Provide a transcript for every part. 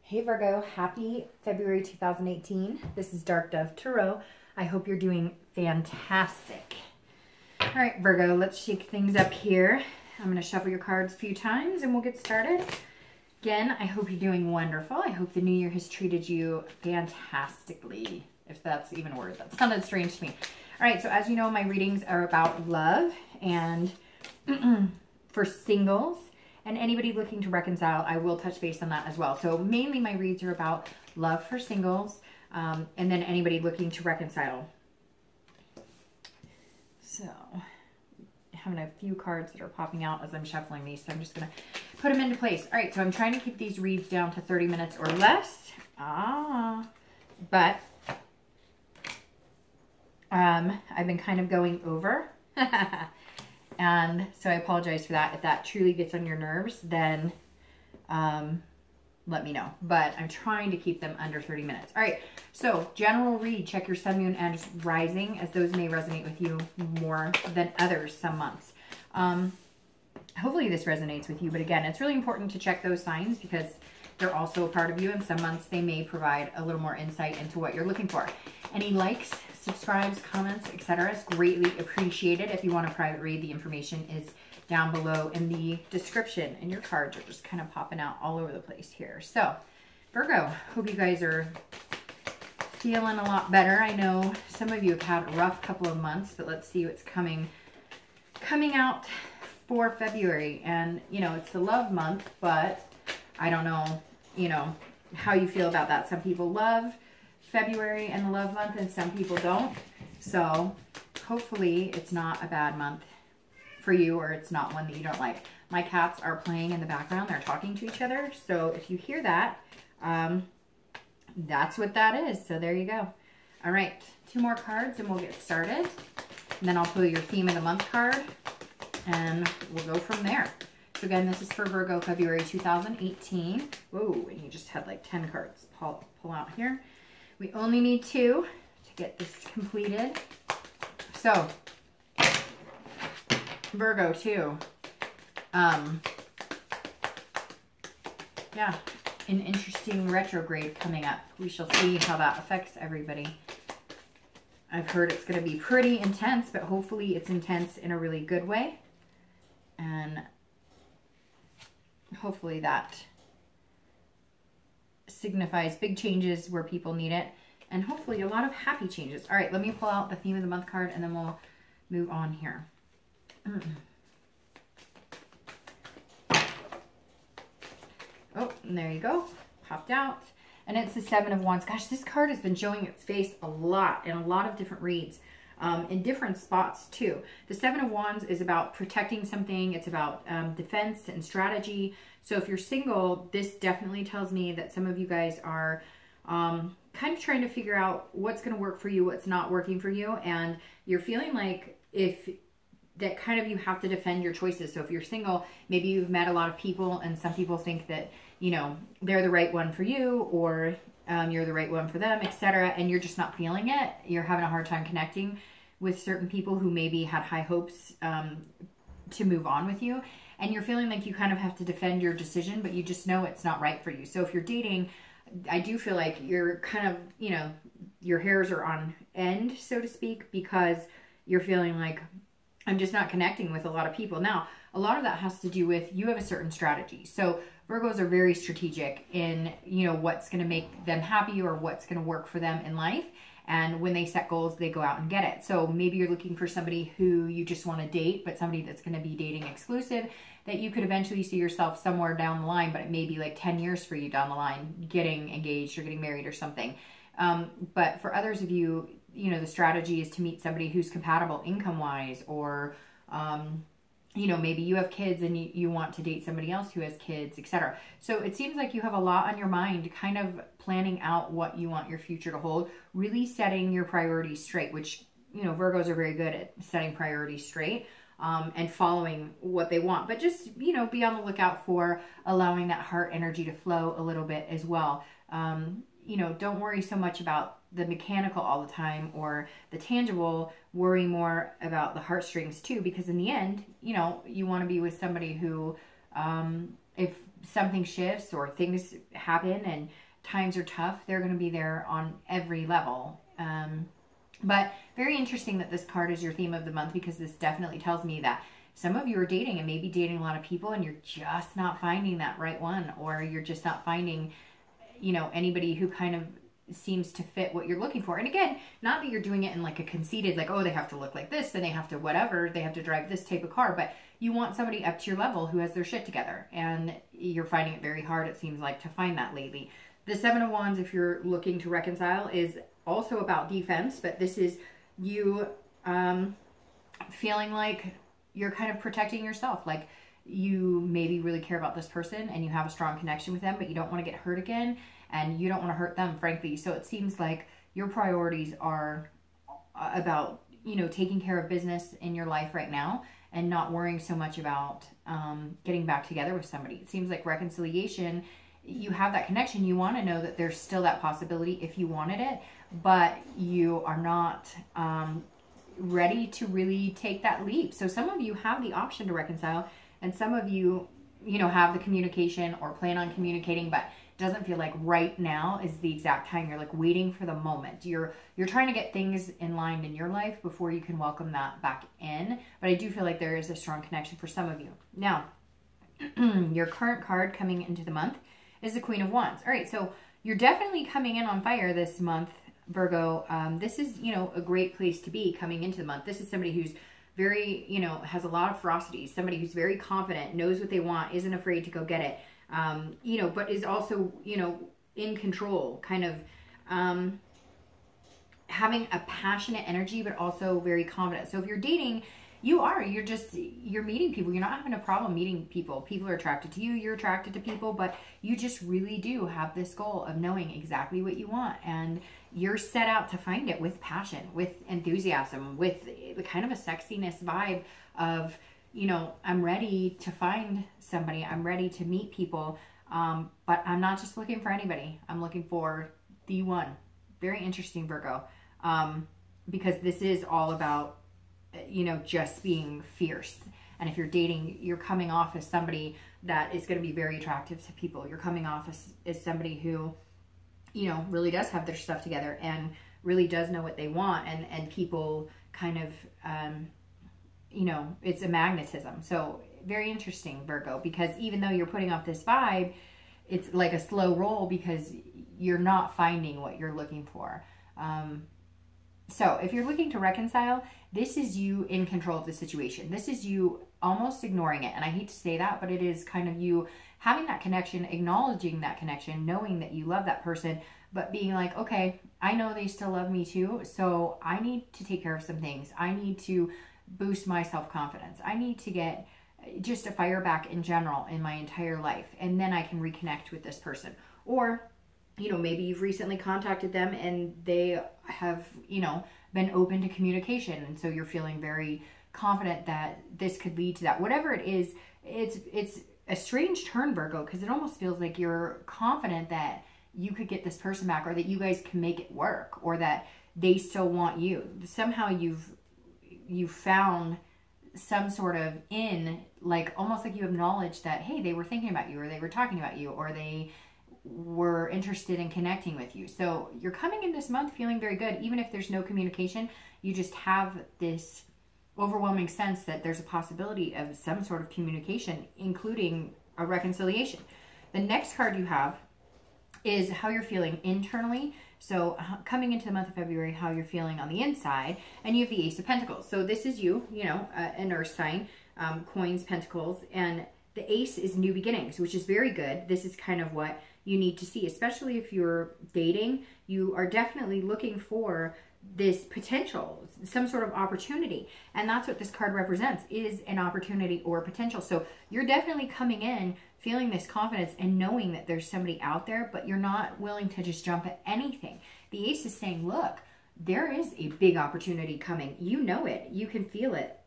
Hey Virgo, happy February 2018. This is Dark Dove Tarot. I hope you're doing fantastic. All right, Virgo, let's shake things up here. I'm going to shuffle your cards a few times and we'll get started. Again, I hope you're doing wonderful. I hope the new year has treated you fantastically, if that's even a word. That sounded strange to me. All right, so as you know, my readings are about love and for singles. And anybody looking to reconcile, I will touch base on that as well. So mainly my reads are about love for singles, and then anybody looking to reconcile. So having a few cards that are popping out as I'm shuffling these, so I'm just going to put them into place. All right, so I'm trying to keep these reads down to 30 minutes or less. But I've been kind of going over. And so I apologize for that. If that truly gets on your nerves, then let me know. But I'm trying to keep them under 30 minutes. All right, so general read. Check your sun, moon, and rising, as those may resonate with you more than others some months. Hopefully this resonates with you. But again, it's really important to check those signs because they're also a part of you. And some months they may provide a little more insight into what you're looking for. Any likes, subscribes, comments, etc. is greatly appreciated. If you want a private read, the information is down below in the description. And your cards are just kind of popping out all over the place here. So, Virgo, hope you guys are feeling a lot better. I know some of you have had a rough couple of months, but let's see what's coming out for February. And, you know, it's the love month, but I don't know, you know, how you feel about that. Some people love February and the love month and some people don't. So hopefully it's not a bad month for you, or it's not one that you don't like. My cats are playing in the background. They're talking to each other. So if you hear that, that's what that is. So there you go. All right, 2 more cards and we'll get started. And then I'll pull your theme of the month card and we'll go from there. So again, this is for Virgo, February 2018. Whoa, and you just had like 10 cards. Pull out here. We only need 2 to get this completed. So, Virgo too. Yeah, an interesting retrograde coming up. We shall see how that affects everybody. I've heard it's going to be pretty intense, but hopefully it's intense in a really good way. And hopefully that signifies big changes where people need it, and hopefully a lot of happy changes. All right, let me pull out the theme of the month card and then we'll move on here. Oh, and there you go, popped out. And it's the 7 of Wands. Gosh, this card has been showing its face a lot in a lot of different reads, in different spots too. The 7 of Wands is about protecting something. It's about defense and strategy. So if you're single, this definitely tells me that some of you guys are kind of trying to figure out what's going to work for you, what's not working for you. And you're feeling like that kind of you have to defend your choices. So if you're single, maybe you've met a lot of people and some people think that, you know, they're the right one for you, or you're the right one for them, etc. And you're just not feeling it. You're having a hard time connecting with certain people who maybe had high hopes to move on with you. And you're feeling like you kind of have to defend your decision, but you just know it's not right for you. So if you're dating, I do feel like you're kind of, you know, your hairs are on end, so to speak, because you're feeling like, I'm just not connecting with a lot of people. Now, a lot of that has to do with you have a certain strategy. So Virgos are very strategic in, you know, what's going to make them happy or what's going to work for them in life. And when they set goals, they go out and get it. So maybe you're looking for somebody who you just want to date, but somebody that's going to be dating exclusive, that you could eventually see yourself somewhere down the line, but it may be like 10 years for you down the line, getting engaged or getting married or something. But for others of you, you know, the strategy is to meet somebody who's compatible income-wise, or, you know, maybe you have kids and you want to date somebody else who has kids, etc. So it seems like you have a lot on your mind, kind of planning out what you want your future to hold, really setting your priorities straight, which, you know, Virgos are very good at setting priorities straight, and following what they want. But just, you know, be on the lookout for allowing that heart energy to flow a little bit as well. You know, don't worry so much about the mechanical all the time or the tangible. Worry more about the heartstrings too, because in the end, you know, you want to be with somebody who if something shifts or things happen and times are tough, they're going to be there on every level. But very interesting that this card is your theme of the month, because this definitely tells me that some of you are dating and maybe dating a lot of people and you're just not finding that right one, or you're just not finding, you know, anybody who kind of seems to fit what you're looking for. And again, not that you're doing it in like a conceited, like, oh, they have to look like this and they have to whatever, they have to drive this type of car, but you want somebody up to your level who has their shit together, and you're finding it very hard, it seems like, to find that lately. The Seven of Wands, if you're looking to reconcile, is also about defense, but this is you feeling like you're kind of protecting yourself. Like you maybe really care about this person and you have a strong connection with them, but you don't want to get hurt again and you don't want to hurt them, frankly. So it seems like your priorities are about, you know, taking care of business in your life right now and not worrying so much about getting back together with somebody. It seems like reconciliation, you have that connection. You want to know that there's still that possibility if you wanted it, but you are not ready to really take that leap. So some of you have the option to reconcile, and some of you, you know, have the communication or plan on communicating, but it doesn't feel like right now is the exact time. You're like waiting for the moment. You're trying to get things in line in your life before you can welcome that back in. But I do feel like there is a strong connection for some of you. Now, your current card coming into the month is the Queen of Wands. All right, so you're definitely coming in on fire this month, Virgo. This is, you know, a great place to be coming into the month. This is somebody who's very, you know, has a lot of ferocity, somebody who's very confident, knows what they want, isn't afraid to go get it, you know, but is also, you know, in control, kind of having a passionate energy, but also very confident. So if you're dating, you're meeting people. You're not having a problem meeting people. People are attracted to you. You're attracted to people, but you just really do have this goal of knowing exactly what you want. And you're set out to find it with passion, with enthusiasm, with kind of a sexiness vibe of, you know, I'm ready to find somebody. I'm ready to meet people. But I'm not just looking for anybody. I'm looking for the one. Very interesting, Virgo. Because this is all about, you know, just being fierce. And if you're dating, you're coming off as somebody that is going to be very attractive to people. You're coming off as somebody who, you know, really does have their stuff together and really does know what they want. And people kind of, you know, it's a magnetism. So very interesting, Virgo, because even though you're putting off this vibe, it's like a slow roll because you're not finding what you're looking for. So if you're looking to reconcile, this is you in control of the situation. This is you almost ignoring it. And I hate to say that, but it is kind of you having that connection, acknowledging that connection, knowing that you love that person, but being like, okay, I know they still love me too. So I need to take care of some things. I need to boost my self-confidence. I need to get just a fire back in general in my entire life. And then I can reconnect with this person. Or, you know, maybe you've recently contacted them and they have, you know, been open to communication. And so you're feeling very confident that this could lead to that. Whatever it is, it's a strange turn, Virgo, because it almost feels like you're confident that you could get this person back, or that you guys can make it work, or that they still want you. Somehow you've found some sort of like almost like you acknowledge that, hey, they were thinking about you, or they were talking about you, or they were interested in connecting with you. So you're coming in this month feeling very good. Even if there's no communication, you just have this overwhelming sense that there's a possibility of some sort of communication, including a reconciliation. The next card you have is how you're feeling internally. So coming into the month of February, how you're feeling on the inside. And you have the Ace of Pentacles. So this is you, you know, an earth sign, coins, pentacles, and the Ace is new beginnings, which is very good. This is kind of what you need to see, especially if you're dating. You are definitely looking for this potential, some sort of opportunity. And that's what this card represents, is an opportunity or potential. So you're definitely coming in feeling this confidence and knowing that there's somebody out there, but you're not willing to just jump at anything. The Ace is saying, look, there is a big opportunity coming. You know it. You can feel it.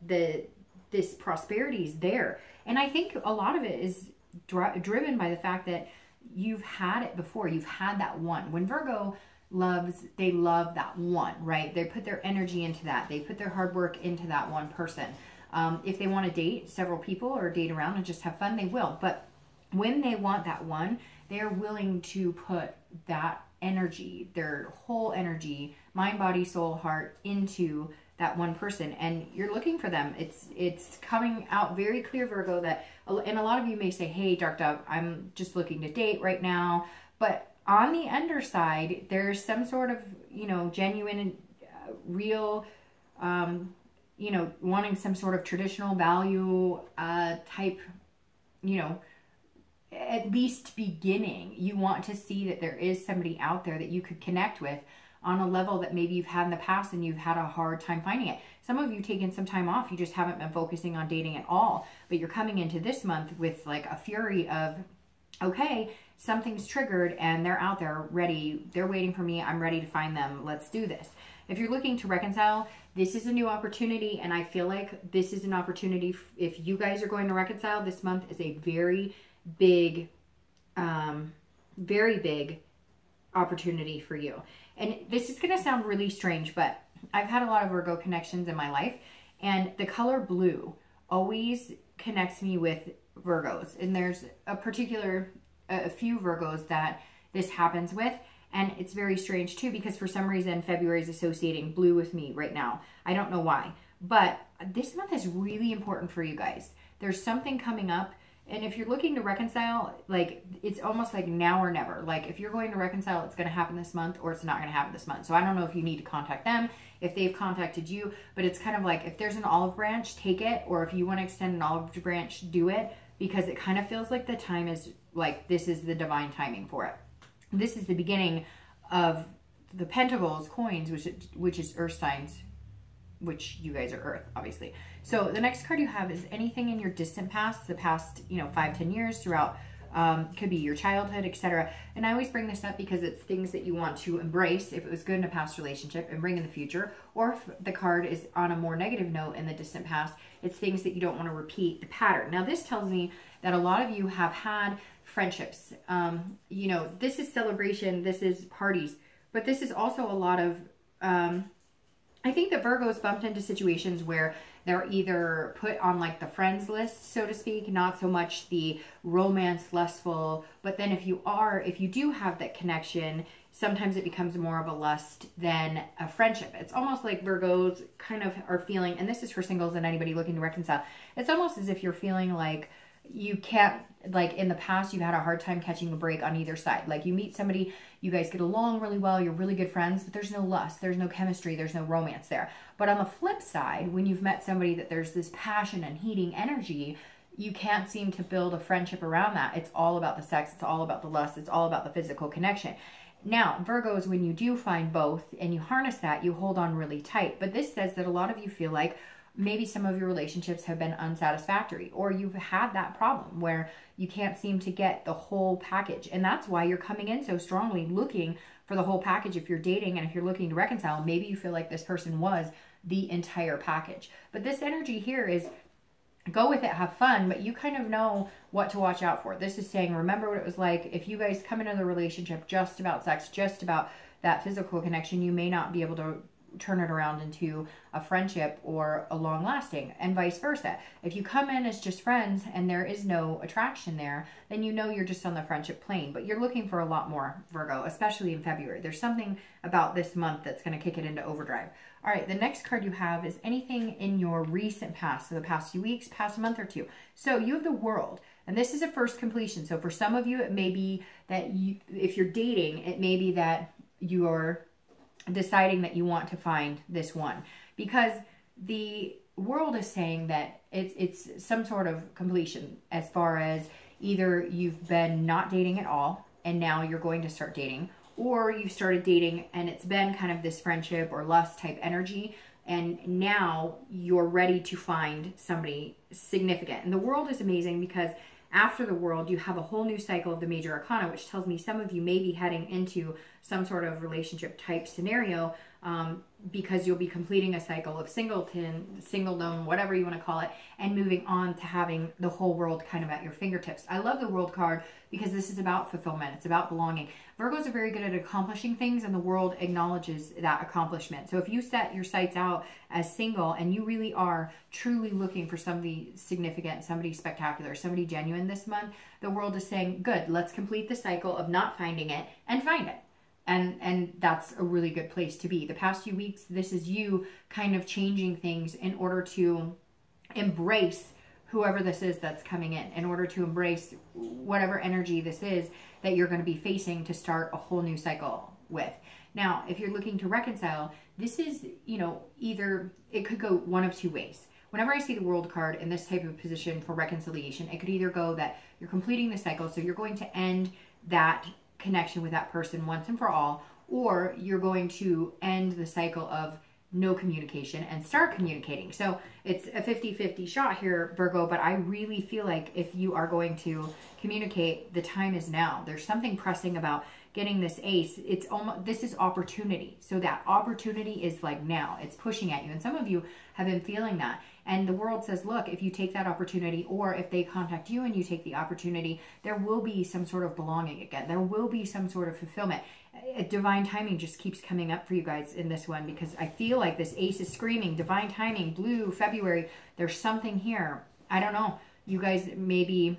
This prosperity is there. And I think a lot of it is driven by the fact that you've had it before. You've had that one. When Virgo loves, they love that one, right? They put their energy into that. They put their hard work into that one person. If they want to date several people or date around and just have fun, they will. But when they want that one, they're willing to put that energy, their whole energy, mind, body, soul, heart, into that one person, and you're looking for them. It's coming out very clear, Virgo, that, and a lot of you may say, hey, Dark Dove, I'm just looking to date right now, but on the underside, there's some sort of, you know, genuine and real, you know, wanting some sort of traditional value type, you know, at least beginning. You want to see that there is somebody out there that you could connect with on a level that maybe you've had in the past and you've had a hard time finding it. Some of you taken some time off, you just haven't been focusing on dating at all, but you're coming into this month with like a fury of, okay, something's triggered and they're out there ready. They're waiting for me. I'm ready to find them. Let's do this. If you're looking to reconcile, this is a new opportunity, and I feel like this is an opportunity. If you guys are going to reconcile, this month is a very big opportunity for you. And this is going to sound really strange, but I've had a lot of Virgo connections in my life, and the color blue always connects me with Virgos. And there's a few Virgos that this happens with. And it's very strange too, because for some reason, February is associating blue with me right now. I don't know why, but this month is really important for you guys. There's something coming up. And if you're looking to reconcile, like, it's almost like now or never. Like, if you're going to reconcile, it's going to happen this month, or it's not going to happen this month. So I don't know if you need to contact them, if they've contacted you, but it's kind of like, if there's an olive branch, take it. Or if you want to extend an olive branch, do it, because it kind of feels like the time is like, this is the divine timing for it. This is the beginning of the Pentacles, coins, which is earth signs, which you guys are earth, obviously. So the next card you have is anything in your distant past, the past, you know, 5-10 years throughout, could be your childhood, etc. And I always bring this up because it's things that you want to embrace if it was good in a past relationship and bring in the future, or if the card is on a more negative note in the distant past, it's things that you don't want to repeat the pattern. Now this tells me that a lot of you have had friendships. You know, this is celebration, this is parties, but this is also a lot of, I think that Virgos bumped into situations where they're either put on like the friends list, so to speak, not so much the romance, lustful, but then if you do have that connection, sometimes it becomes more of a lust than a friendship. It's almost like Virgos kind of are feeling, and this is for singles and anybody looking to reconcile, it's almost as if you're feeling like you can't, like in the past, you've had a hard time catching a break on either side. Like you meet somebody, you guys get along really well, you're really good friends, but there's no lust, there's no chemistry, there's no romance there. But on the flip side, when you've met somebody that there's this passion and heating energy, you can't seem to build a friendship around that. It's all about the sex, it's all about the lust, it's all about the physical connection. Now, Virgos, when you do find both and you harness that, you hold on really tight. But this says that a lot of you feel like maybe some of your relationships have been unsatisfactory, or you've had that problem where you can't seem to get the whole package. And that's why you're coming in so strongly looking for the whole package if you're dating, and if you're looking to reconcile, maybe you feel like this person was the entire package. But this energy here is go with it, have fun, but you kind of know what to watch out for. This is saying, remember what it was like if you guys come into the relationship just about sex, just about that physical connection, you may not be able to turn it around into a friendship or a long lasting, and vice versa. If you come in as just friends and there is no attraction there, then you know you're just on the friendship plane, but you're looking for a lot more, Virgo, especially in February. There's something about this month that's going to kick it into overdrive. All right, the next card you have is anything in your recent past, so the past few weeks, past month or two. So you have the World, and this is a first completion. So for some of you, it may be that if you're dating, it may be that you're deciding that you want to find this one, because the World is saying that it's some sort of completion, as far as either you've been not dating at all and now you're going to start dating, or you've started dating and it's been kind of this friendship or lust type energy, and now you're ready to find somebody significant. And the World is amazing because after the World, you have a whole new cycle of the major arcana, which tells me some of you may be heading into some sort of relationship type scenario because you'll be completing a cycle of singledom, whatever you want to call it, and moving on to having the whole world kind of at your fingertips. I love the World card because this is about fulfillment. It's about belonging. Virgos are very good at accomplishing things, and the world acknowledges that accomplishment. So if you set your sights out as single and you really are truly looking for somebody significant, somebody spectacular, somebody genuine this month, the world is saying, good, let's complete the cycle of not finding it and find it. And that's a really good place to be. The past few weeks, this is you kind of changing things in order to embrace whoever this is that's coming in order to embrace whatever energy this is that you're going to be facing to start a whole new cycle with. Now, if you're looking to reconcile, this is, you know, either it could go one of two ways. Whenever I see the World card in this type of position for reconciliation, it could either go that you're completing the cycle, so you're going to end that connection with that person once and for all, or you're going to end the cycle of no communication and start communicating. So it's a 50-50 shot here, Virgo, but I really feel like if you are going to communicate, the time is now. There's something pressing about getting this ace. It's almost, this is opportunity. So that opportunity is like now. It's pushing at you. And some of you have been feeling that. And the world says, look, if you take that opportunity, or if they contact you and you take the opportunity, there will be some sort of belonging again. There will be some sort of fulfillment. Divine timing just keeps coming up for you guys in this one, because I feel like this ace is screaming divine timing, blue, February. There's something here. I don't know. You guys, maybe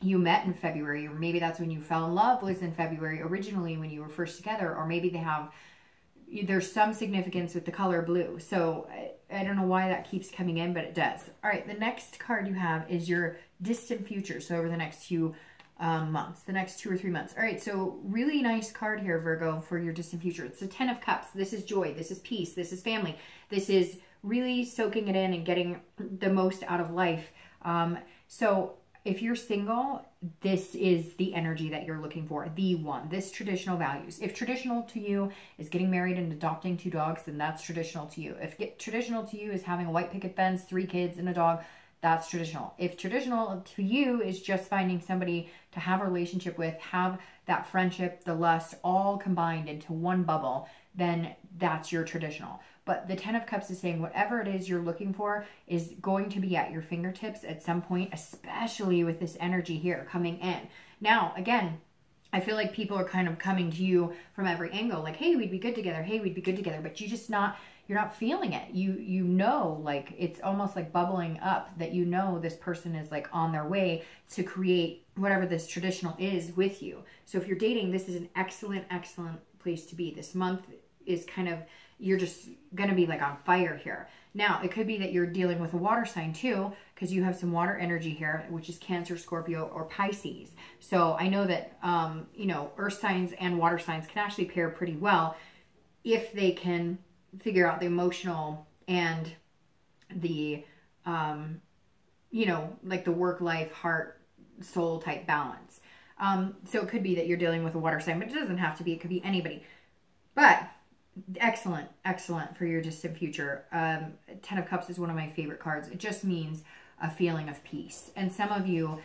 you met in February, or maybe that's when you fell in love, was in February originally when you were first together, or maybe they have, there's some significance with the color blue. So I don't know why that keeps coming in, but it does. All right, the next card you have is your distant future. So over the next few months, the next 2 or 3 months. All right, so really nice card here, Virgo, for your distant future. It's the 10 of Cups. This is joy. This is peace. This is family. This is really soaking it in and getting the most out of life. So if you're single, this is the energy that you're looking for, the one, this traditional values. If traditional to you is getting married and adopting 2 dogs, then that's traditional to you. If traditional to you is having a white picket fence, 3 kids and a dog, that's traditional. If traditional to you is just finding somebody to have a relationship with, have that friendship, the lust, all combined into one bubble, then that's your traditional. But the 10 of Cups is saying whatever it is you're looking for is going to be at your fingertips at some point, especially with this energy here coming in. Now, again, I feel like people are kind of coming to you from every angle, like, hey, we'd be good together. Hey, we'd be good together. But you're not feeling it. You know, like it's almost like bubbling up that you know this person is like on their way to create whatever this traditional is with you. So if you're dating, this is an excellent, excellent place to be. This month is kind of, you're just going to be like on fire here. Now, it could be that you're dealing with a water sign too, because you have some water energy here, which is Cancer, Scorpio, or Pisces. So I know that, you know, earth signs and water signs can actually pair pretty well if they can figure out the emotional and the, you know, like the work life, heart, soul type balance. So it could be that you're dealing with a water sign, but it doesn't have to be. It could be anybody. But excellent, excellent for your distant future. 10 of Cups is one of my favorite cards. It just means a feeling of peace. And some of you,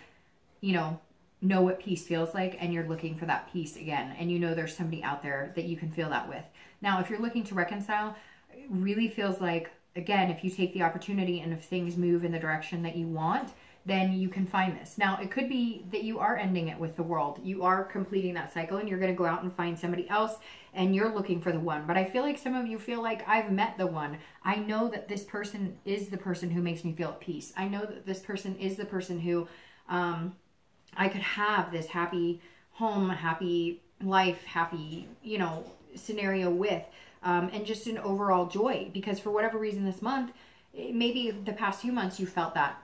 you know what peace feels like, and you're looking for that peace again. And you know there's somebody out there that you can feel that with. Now, if you're looking to reconcile, it really feels like, again, if you take the opportunity and if things move in the direction that you want, then you can find this. Now, it could be that you are ending it with the world. You are completing that cycle and you're going to go out and find somebody else and you're looking for the one. But I feel like some of you feel like, I've met the one. I know that this person is the person who makes me feel at peace. I know that this person is the person who I could have this happy home, happy life, happy, you know, scenario with, and just an overall joy. Because for whatever reason this month, maybe the past few months you felt that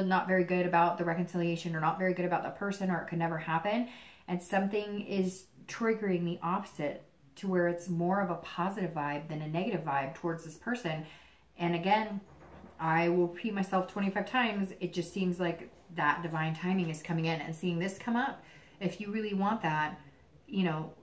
not very good about the reconciliation, or not very good about the person, or it could never happen, and something is triggering the opposite to where it's more of a positive vibe than a negative vibe towards this person. And again, I will repeat myself 25 times, it just seems like that divine timing is coming in, and seeing this come up, if you really want that, you know,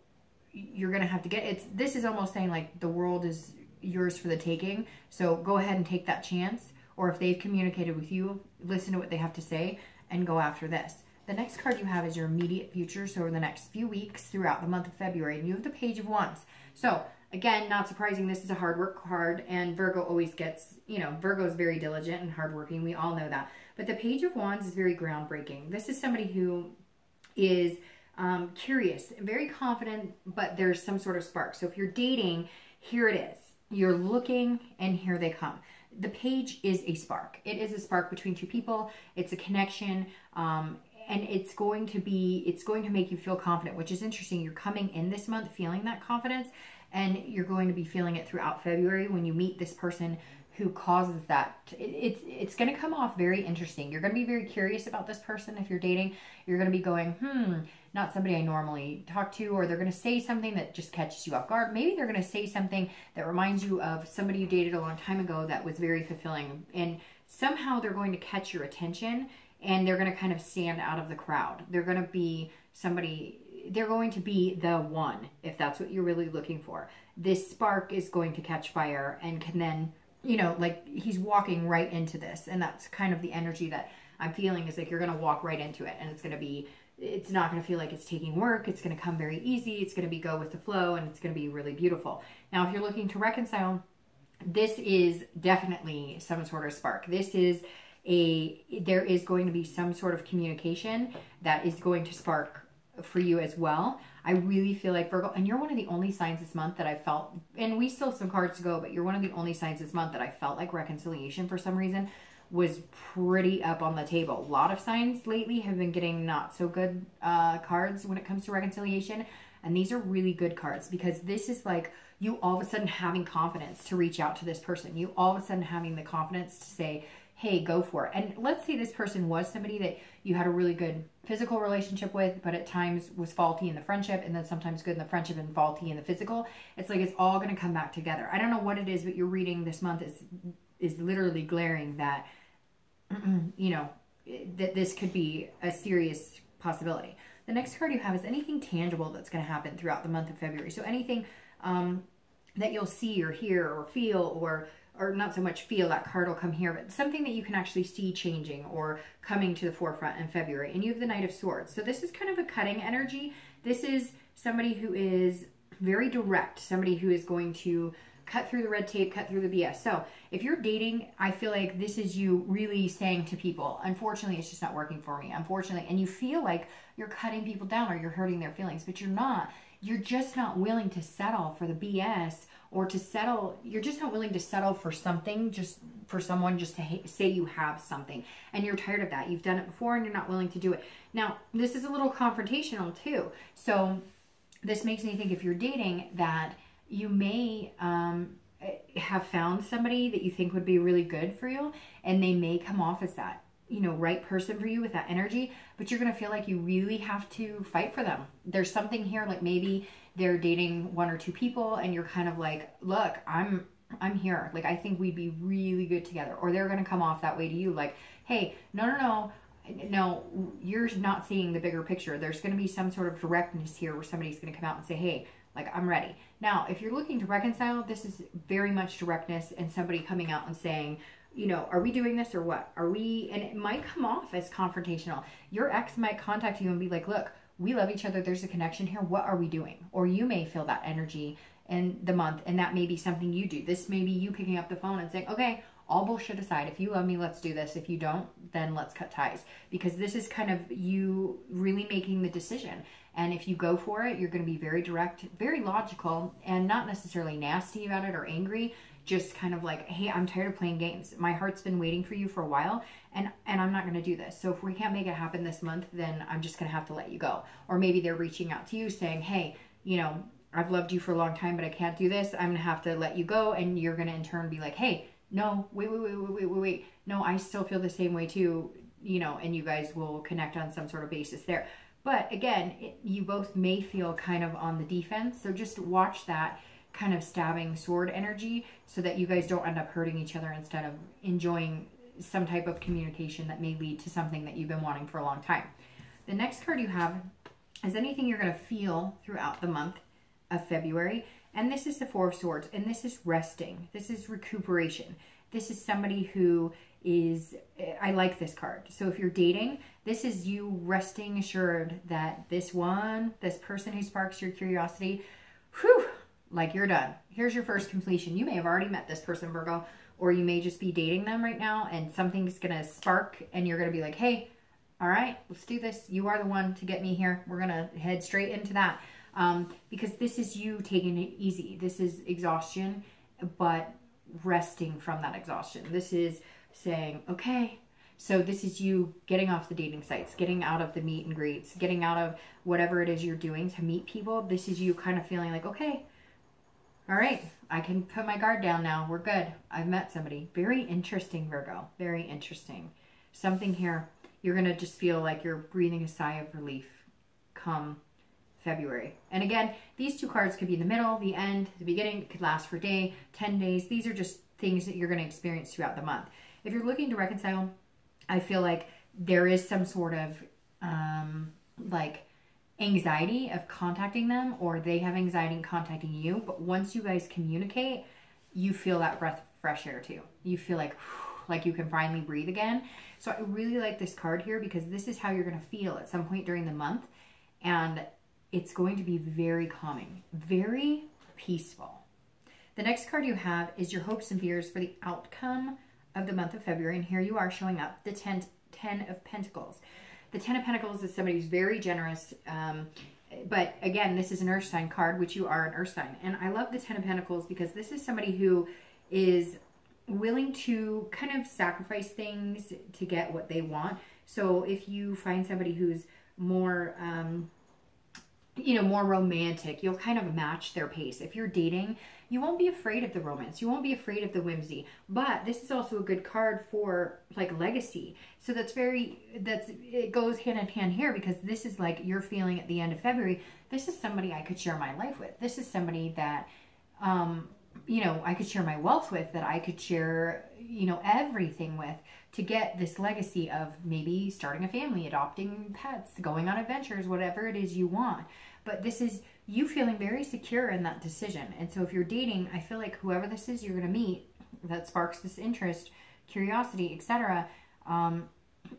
you're gonna have to get it. This is almost saying like the world is yours for the taking, so go ahead and take that chance. Or if they've communicated with you, listen to what they have to say and go after this. The next card you have is your immediate future. So over the next few weeks throughout the month of February, and you have the Page of Wands. So Again, not surprising, this is a hard work card, and Virgo always gets, you know, Virgo is very diligent and hardworking. We all know that. But the Page of Wands is very groundbreaking. This is somebody who is curious, very confident, but there's some sort of spark. So if you're dating, here it is. You're looking, and here they come. The Page is a spark. It is a spark between two people. It's a connection, and it's going to make you feel confident, which is interesting. You're coming in this month feeling that confidence, and you're going to be feeling it throughout February when you meet this person who causes that. It's going to come off very interesting. You're going to be very curious about this person. If you're dating, you're going to be going, not somebody I normally talk to, or they're going to say something that just catches you off guard. Maybe they're going to say something that reminds you of somebody you dated a long time ago that was very fulfilling, and somehow they're going to catch your attention, and they're going to kind of stand out of the crowd. They're going to be somebody, they're going to be the one, if that's what you're really looking for. This spark is going to catch fire and can then, you know, like he's walking right into this. And that's kind of the energy that I'm feeling, is like you're going to walk right into it, and it's going to be, it's not going to feel like it's taking work. It's going to come very easy. It's going to be go with the flow, and it's going to be really beautiful. Now, if you're looking to reconcile, this is definitely some sort of spark. This is there is going to be some sort of communication that is going to spark for you as well. I really feel like Virgo, and you're one of the only signs this month that I felt, and we still have some cards to go, but you're one of the only signs this month that I felt like reconciliation for some reason was pretty up on the table. A lot of signs lately have been getting not so good cards when it comes to reconciliation, and these are really good cards, because this is like you all of a sudden having confidence to reach out to this person. You all of a sudden having the confidence to say, hey, go for it. And let's say this person was somebody that you had a really good physical relationship with, but at times was faulty in the friendship, and then sometimes good in the friendship and faulty in the physical. It's like it's all going to come back together. I don't know what it is, but your reading this month is literally glaring that, you know, that this could be a serious possibility. The next card you have is anything tangible that's going to happen throughout the month of February. So anything that you'll see or hear or feel, or not so much feel, that card will come here, but something that you can actually see changing or coming to the forefront in February. And you have the Knight of Swords. So this is kind of a cutting energy. This is somebody who is very direct, somebody who is going to cut through the red tape, cut through the BS. So if you're dating, I feel like this is you really saying to people, unfortunately, it's just not working for me, unfortunately. And you feel like you're cutting people down or you're hurting their feelings, but you're not. You're just not willing to settle for the BS, or to settle. You're just not willing to settle for something, just for someone just to say you have something. And you're tired of that. You've done it before and you're not willing to do it. Now, this is a little confrontational too. So this makes me think, if you're dating, that you may have found somebody that you think would be really good for you, and they may come off as that, you know, right person for you with that energy, but you're going to feel like you really have to fight for them. There's something here, like maybe they're dating one or two people and you're kind of like, look, I'm here. Like, I think we'd be really good together. Or they're going to come off that way to you, like, hey, no, you're not seeing the bigger picture. There's going to be some sort of directness here where somebody's going to come out and say, hey, like, I'm ready. Now, if you're looking to reconcile, this is very much directness and somebody coming out and saying, you know, are we doing this or what? Are we, and it might come off as confrontational. Your ex might contact you and be like, look, we love each other. There's a connection here. What are we doing? Or you may feel that energy in the month, and that may be something you do. This may be you picking up the phone and saying, okay, all bullshit aside, if you love me, let's do this. If you don't, then let's cut ties. Because this is kind of you really making the decision. And if you go for it, you're going to be very direct, very logical, and not necessarily nasty about it or angry. Just kind of like, hey, I'm tired of playing games. My heart's been waiting for you for a while, and I'm not going to do this. So if we can't make it happen this month, then I'm just going to have to let you go. Or maybe they're reaching out to you saying, hey, you know, I've loved you for a long time, but I can't do this. I'm going to have to let you go. And you're going to in turn be like, hey, no, wait. No, I still feel the same way too, you know, and you guys will connect on some sort of basis there. But again, you both may feel kind of on the defense. So just watch that kind of stabbing sword energy so that you guys don't end up hurting each other instead of enjoying some type of communication that may lead to something that you've been wanting for a long time. The next card you have is anything you're going to feel throughout the month of February. And this is the Four of Swords, and this is resting. This is recuperation. This is somebody who is, I like this card. So if you're dating, this is you resting assured that this person who sparks your curiosity, Like you're done. Here's your first completion. You may have already met this person, Virgo, or you may just be dating them right now and something's going to spark and you're going to be like, hey, all right, let's do this. You are the one to get me here. We're going to head straight into that. Because this is you taking it easy. This is exhaustion, but resting from that exhaustion. This is saying, okay, so this is you getting off the dating sites, getting out of the meet and greets, getting out of whatever it is you're doing to meet people. This is you kind of feeling like, okay, all right, I can put my guard down now. We're good. I've met somebody. Very interesting, Virgo. Very interesting. Something here. You're going to just feel like you're breathing a sigh of relief come February. And again, these two cards could be the middle, the end, the beginning. It could last for a day, 10 days. These are just things that you're going to experience throughout the month. If you're looking to reconcile, I feel like there is some sort of like anxiety of contacting them, or they have anxiety in contacting you. But once you guys communicate, you feel that breath of fresh air too. You feel like you can finally breathe again. So I really like this card here because this is how you're going to feel at some point during the month. And it's going to be very calming, very peaceful. The next card you have is your hopes and fears for the outcome of the month of February. And here you are showing up, the 10 of Pentacles. The 10 of Pentacles is somebody who's very generous. But again, this is an Earth sign card, which you are an Earth sign. And I love the 10 of Pentacles because this is somebody who is willing to kind of sacrifice things to get what they want. So if you find somebody who's more, more romantic, you'll kind of match their pace. If you're dating, you won't be afraid of the romance. You won't be afraid of the whimsy. But this is also a good card for like legacy. So it goes hand in hand here because this is like you're feeling at the end of February, this is somebody I could share my life with. This is somebody that, I could share my wealth with, that I could share, everything with, to get this legacy of maybe starting a family, adopting pets, going on adventures, whatever it is you want. But this is you feeling very secure in that decision. And so if you're dating, I feel like whoever this is you're going to meet that sparks this interest, curiosity, etc.,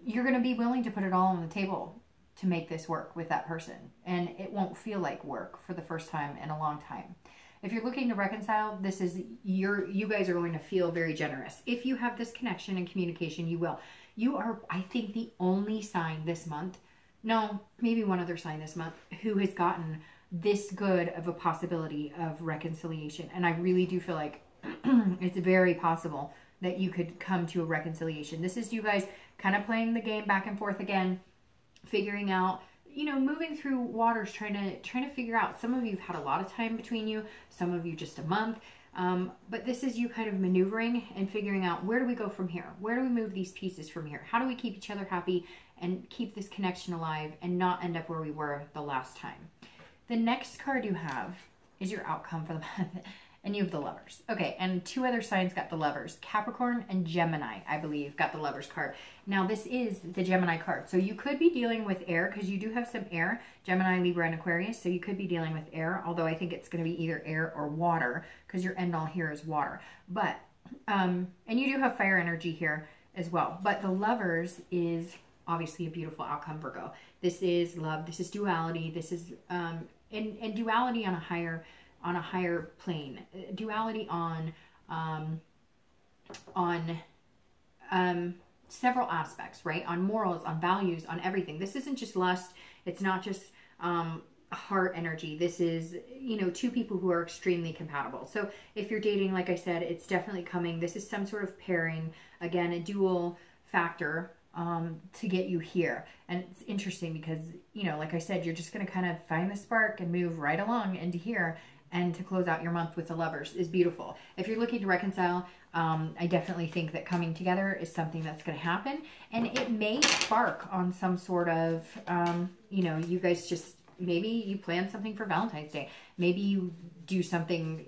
you're going to be willing to put it all on the table to make this work with that person. And it won't feel like work for the first time in a long time. If you're looking to reconcile, this is you guys are going to feel very generous. If you have this connection and communication, you will. You are, I think, the only sign this month, no, maybe one other sign this month, who has gotten this good of a possibility of reconciliation. And I really do feel like it's very possible that you could come to a reconciliation. This is you guys kind of playing the game back and forth again, figuring out, moving through waters, trying to figure out. Some of you have had a lot of time between you, some of you just a month. But this is you kind of maneuvering and figuring out, where do we go from here? Where do we move these pieces from here? How do we keep each other happy and keep this connection alive and not end up where we were the last time? The next card you have is your outcome for the month. And you have the Lovers. Okay, and two other signs got the Lovers. Capricorn and Gemini, I believe, got the Lovers card. Now, this is the Gemini card. So you could be dealing with air, because you do have some air. Gemini, Libra, and Aquarius. So you could be dealing with air, although I think it's going to be either air or water, because your end all here is water. But, and you do have fire energy here as well. But the Lovers is obviously a beautiful outcome, Virgo. This is love. This is duality. This is, and duality on a higher plane, duality on several aspects, right? On morals, on values, on everything. This isn't just lust. It's not just heart energy. This is, two people who are extremely compatible. So if you're dating, like I said, it's definitely coming. This is some sort of pairing, again, a dual factor to get you here. And it's interesting because, like I said, you're just going to kind of find the spark and move right along into here. And to close out your month with the Lovers is beautiful. If you're looking to reconcile, I definitely think that coming together is something that's going to happen. And it may spark on some sort of, you guys just, maybe you plan something for Valentine's Day. Maybe you do something,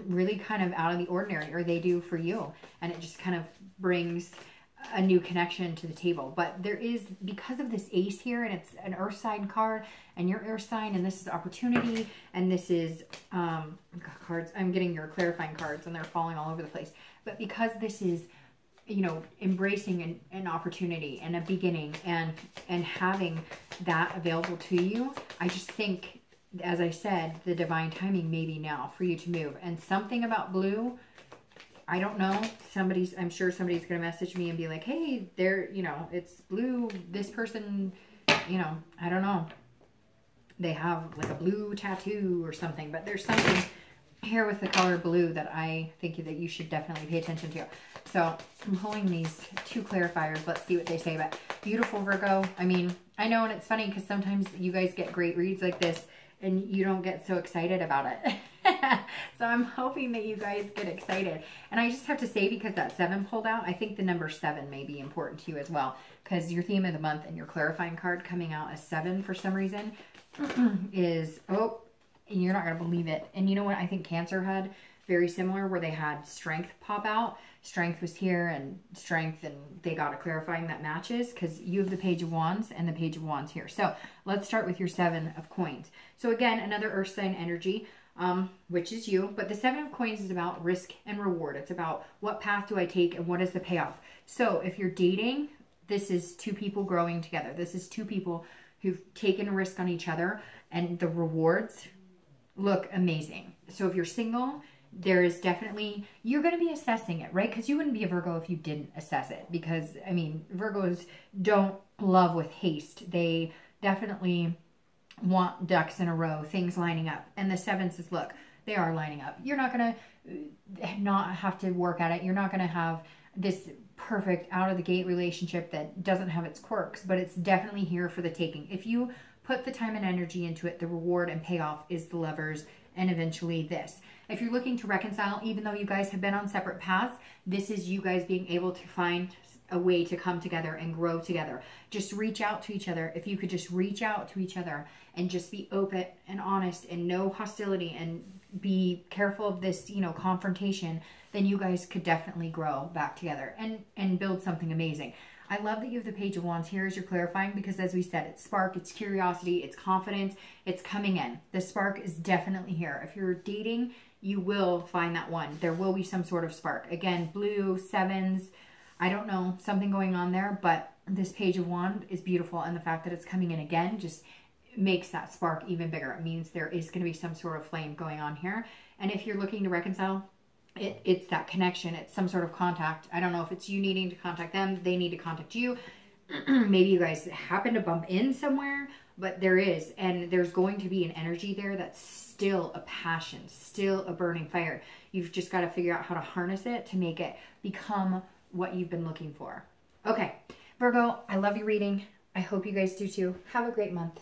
really kind of out of the ordinary, or they do for you. And it just kind of brings a new connection to the table. But there is, because of this ace here, and it's an earth sign card, and your earth sign, and this is opportunity, and this is cards. I'm getting your clarifying cards and they're falling all over the place. But because this is, embracing an opportunity and a beginning and having that available to you, I just think as I said, the divine timing may be now for you to move. And something about blue, I don't know. I'm sure somebody's going to message me and be like, hey, it's blue. This person, I don't know. They have like a blue tattoo or something, but there's something here with the color blue that I think that you should definitely pay attention to. So I'm pulling these 2 clarifiers. Let's see what they say. But beautiful Virgo. I mean, I know, and it's funny because sometimes you guys get great reads like this and you don't get so excited about it. So I'm hoping that you guys get excited. And I just have to say, because that 7 pulled out, I think the number 7 may be important to you as well, because your theme of the month and your clarifying card coming out as 7 for some reason is, you're not going to believe it. And you know what? I think Cancer had very similar, where they had strength pop out. Strength was here and strength, and they got a clarifying that matches, because you have the Page of Wands and the Page of Wands here. So let's start with your 7 of Coins. So again, another earth sign energy, which is you. But the 7 of Coins is about risk and reward. It's about what path do I take and what is the payoff. So if you're dating, this is 2 people growing together. This is 2 people who've taken a risk on each other, and the rewards look amazing. So if you're single, there is definitely, you're going to be assessing it, right? Because you wouldn't be a Virgo if you didn't assess it. Because, I mean, Virgos don't love with haste. They definitely want ducks in a row, things lining up. And the 7 says, look, they are lining up. You're not going to not have to work at it. You're not going to have this perfect out of the gate relationship that doesn't have its quirks, but it's definitely here for the taking. If you put the time and energy into it, the reward and payoff is the Lovers and eventually this. If you're looking to reconcile, even though you guys have been on separate paths, this is you guys being able to find a way to come together and grow together. Just reach out to each other. If you could just reach out to each other and just be open and honest and no hostility and be careful of this, confrontation, then you guys could definitely grow back together and build something amazing. I love that you have the Page of Wands here as you're clarifying, because as we said, it's spark, it's curiosity, it's confidence, it's coming in. The spark is definitely here. If you're dating, you will find that one. There will be some sort of spark. Again, blue, 7s, I don't know, something going on there, but this Page of Wands is beautiful, and the fact that it's coming in again just makes that spark even bigger. It means there is going to be some sort of flame going on here. And if you're looking to reconcile, it's that connection. It's some sort of contact. I don't know if it's you needing to contact them, they need to contact you. Maybe you guys happen to bump in somewhere, but there is, and there's going to be an energy there that's still a passion, still a burning fire. You've just got to figure out how to harness it to make it become what you've been looking for. Okay, Virgo, I love your reading. I hope you guys do too. Have a great month.